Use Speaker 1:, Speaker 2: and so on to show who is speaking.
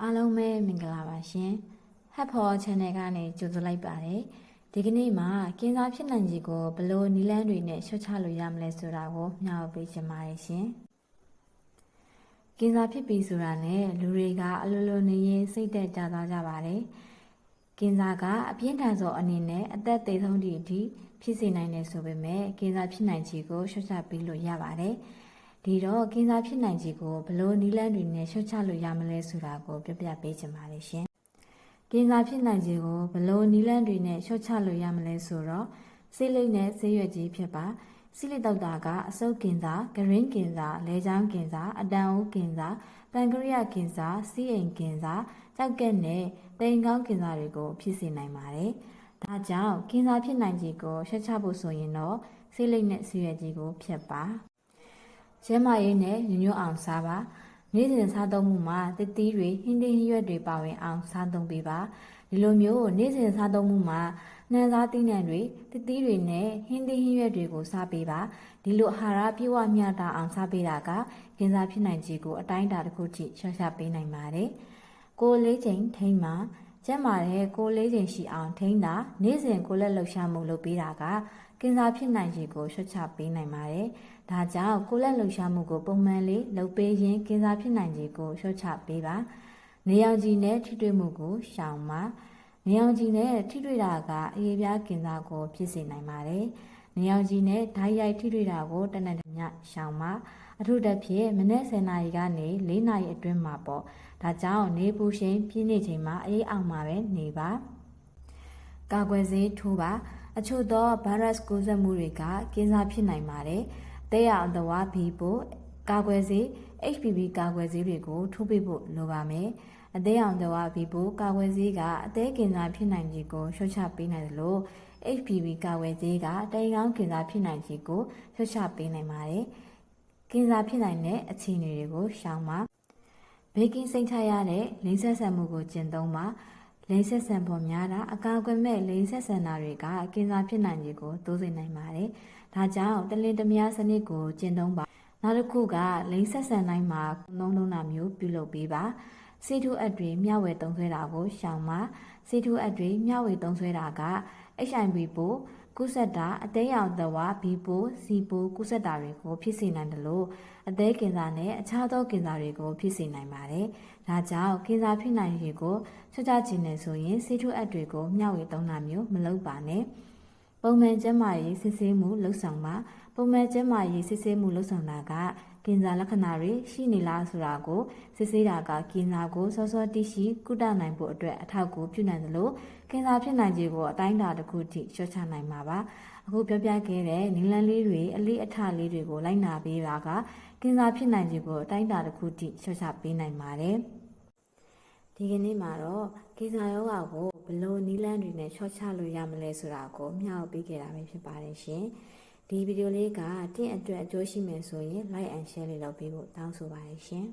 Speaker 1: အားလုံးပဲမင်္ဂလာပါရှင်။ Helpful Channel ကနေကြိုဆိုလိုက်ပါတယ်။ဒီကနေ့မှာကင်းစားဖြစ်နိုင်ခြေကိုဘယ်လိုနည်းလမ်းတွေနဲ့လျှော့ချလို့ရမလဲဆိုတာကိုမျှဝေပေးချင်ပါတယ်ရှင်။ကင်းစားဖြစ်ပြီဆိုတာနဲ့လူတွေကအလိုလိုနေရင်စိတ်သက်သာသွားကြပါတယ်။ကင်းစားကအပြင်းထန်ဆုံးအနေနဲ့အသက်သေဆုံးသည့်အထိဖြစ်စေနိုင်တယ်ဆိုပေမဲ့ကင်းစားဖြစ်နိုင်ခြေကိုလျှော့ချပေးလို့ရပါတယ်။ဒီတော့ကင်းစားဖြစ်နိုင်ခြေကိုဘယ်လိုနည်းလမ်းတွေနဲ့လျှော့ချလို့ရမလဲဆိုတာကိုပြပြပေးချင်ပါတယ်ရှင်။ကင်းစားဖြစ်နိုင်ခြေကိုဘယ်လိုနည်းလမ်းတွေနဲ့လျှော့ချလို့ရမလဲဆိုတော့ဆေးလိပ်နဲ့ဆေးရွက်ကြီးဖြစ်ပါ။ဆေးလိပ်တောက်တာကအဆုတ်ကင်စား၊ဂရင်းကင်စား၊လဲချောင်းကင်စား၊အတန်အိုးကင်စား၊ပန်ကရိယကင်စား၊စီးအိမ်ကင်စား၊ကြောက်ကက်နဲ့တိမ်ကောင်းကင်စားတွေကိုဖြစ်စေနိုင်ပါတယ်။ဒါကြောင့်ကင်စားဖြစ်နိုင်ခြေကိုလျှော့ချဖို့ဆိုရင်တော့ဆေးလိပ်နဲ့ဆေးရွက်ကြီးကိုဖြတ်ပါ။ကျန်းမာရေးနဲ့ညွတ်အောင်စားပါနေ့စဉ်စားသုံးမှုမှာသစ်သီးတွေဟင်းသီးဟင်းရွက်တွေပါဝင်အောင်စားသုံးပေးပါဒီလိုမျိုးနေ့စဉ်စားသုံးမှုမှာနှံစားသီးနှံတွေသစ်သီးတွေနဲ့ဟင်းသီးဟင်းရွက်တွေကိုစားပေးပါဒီလိုအာဟာရပြည့်ဝမျှတအောင်စားပေးတာကကင်ဆာဖြစ်နိုင်ခြေကိုအတိုင်းအတာတစ်ခုထိလျှော့ချပေးနိုင်ပါတယ်ကိုယ်လေးချိန်ထိန်းမှာကျန်းမာတဲ့ကိုယ်လေးချိန်ရှိအောင်ထိန်းတာနေ့စဉ်ကိုယ်လက်လှုပ်ရှားမှုလုပ်ပေးတာကကင်ဆာဖြစ်နိုင်ခြေကိုလျှော့ချပေးနိုင်ပါတယ်။ဒါကြောင့်ကိုယ်လက်လှုပ်ရှားမှုကိုပုံမှန်လေးလုပ်ပေးရင်ကင်ဆာဖြစ်နိုင်ခြေကိုလျှော့ချပေးပါ။နေရောင်ခြည်နဲ့ထိတွေ့မှုကိုရှောင်ပါ။နေရောင်ခြည်နဲ့ထိတွေ့တာကအရေပြားကင်ဆာကိုဖြစ်စေနိုင်ပါတယ်။နေရောင်ခြည်နဲ့ဓာတ်ရိုက်ထိတွေ့တာကိုတနက်တညရှောင်ပါ။အထူးသဖြင့်မနက်10:00နာရီကနေ4:00နာရီအတွင်းမှာပေါ့။ဒါကြောင့်နေပူချိန်ပြည့်နေချိန်မှာအေးအောင်မှာပဲနေပါ။ကာကွယ်ဆေးထိုးပါအချို့သောဗိုင်းရပ်စ်ကူးစက်မှုတွေကကင်ဆာဖြစ်နိုင်ပါတယ်။တဲရအသဝါဘီပိုကာကွယ်ဆေး HPV ကာကွယ်ဆေးတွေကိုထိုးပေးဖို့လိုပါမယ်။အသေးအောင်သဝါဘီပိုကာကွယ်ဆေးကအသေးကင်ဆာဖြစ်နိုင်ခြေကိုလျှော့ချပေးနိုင်တယ်လို့ HPV ကာကွယ်ဆေးကတိမ်ကောင်းကင်ဆာဖြစ်နိုင်ခြေကိုလျှော့ချပေးနိုင်ပါတယ်။ကင်ဆာဖြစ်နိုင်တဲ့အခြေအနေတွေကိုရှောင်ပါဘေးကင်းစိတ်ချရတဲ့လိင်ဆက်ဆံမှုကိုကျင့်သုံးပါလိင်ဆက်ဆံပေါ်များတာအကာအကွယ်မဲ့လိင်ဆက်ဆံတာတွေကကင်ဆာဖြစ်နိုင်ခြေကိုတိုးစေနိုင်ပါတယ်။ဒါကြောင့်တလင်တမယားစနစ်ကိုကျင့်သုံးပါနောက်တစ်ခုကလိင်ဆက်ဆံတိုင်းမှာသုံးလုံးတာမျိုးပြုလုပ်ပေးပါစီထူအပ်တွေမျှဝေသုံးဆွဲတာကိုရှောင်ပါစီထူအပ်တွေမျှဝေသုံးဆွဲတာက HIV ပိုးကူးစက်တာအသေးရောင်သဝါဘီပိုးစီပိုးကူးစက်တာတွေကိုဖြစ်စေနိုင်တယ်လို့အသေးကင်ဆာနဲ့အခြားသောကင်ဆာတွေကိုဖြစ်စေနိုင်ပါတယ်။ဒါကြောင့်ကင်ဆာဖြစ်နိုင်ခြေကိုချွတ်ချခြင်းနဲ့ဆိုရင်စီထူအပ်တွေကိုမျှဝေသုံးတာမျိုးမလုပ်ပါနဲ့။ပုံမှန်ကျန်းမာရေးစစ်ဆေးမှုလုပ်ဆောင်ပါပုံမှန်ကျန်းမာရေးစစ်ဆေးမှုလုပ်ဆောင်တာကကင်ဆာလက္ခဏာတွေရှိနေလားဆိုတာကိုစစ်ဆေးတာကကင်ဆာကိုစောစောသိရှိကုသနိုင်ဖို့အတွက်အထောက်အကူပြုနိုင်သလိုကင်ဆာဖြစ်နိုင်ခြေကိုအတိုင်းအတာတစ်ခုထိလျှော့ချနိုင်မှာပါအခုပြောပြခဲ့တဲ့နည်းလမ်းလေးတွေအလေးအထလေးတွေကိုလိုက်နာပေးတာကကင်ဆာဖြစ်နိုင်ခြေကိုအတိုင်းအတာတစ်ခုထိလျှော့ချပေးနိုင်ပါတယ်ဒီကနေ့မှာတော့ကင်ဆာရောဂါကိုဘယ်လိုနည်းလမ်းတွေနဲ့လျှော့ချလို့ရမလဲဆိုတာကိုမျှဝေပေးခဲ့တာပဲဖြစ်ပါတယ်ရှင်ဒီဗီဒီယိုလေးကတင့်အတွက်အကျိုးရှိမယ်ဆိုရင် like and share လေးလုပ်ပေးဖို့တောင်းဆိုပါတယ်ရှင်